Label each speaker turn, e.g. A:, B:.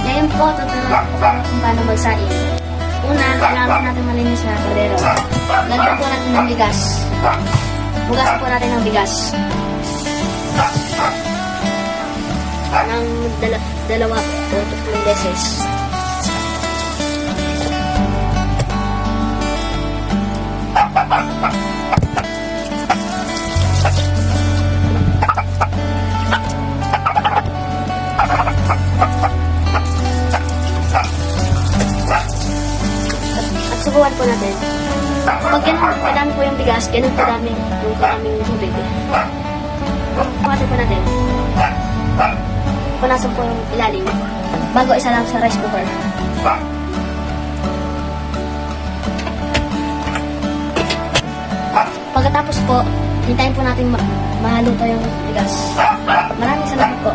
A: Ngayon po, tuturuan ko kung paano magsaing. Una, kailangan po natin malinis na kaldero. Lagyan po natin ng bigas. Bugasan po natin ng bigas. Ng dalawa o 3 beses. At subukan po natin. Kapag ganun kadami po yung bigas, ganun kadami yung karaming tubig. Pumatin po natin. Punasan po yung ilalim bago isa lang sa rice cooker. Pagkatapos po, hintayin po natin mahaluto yung bigas. Maraming salamat po.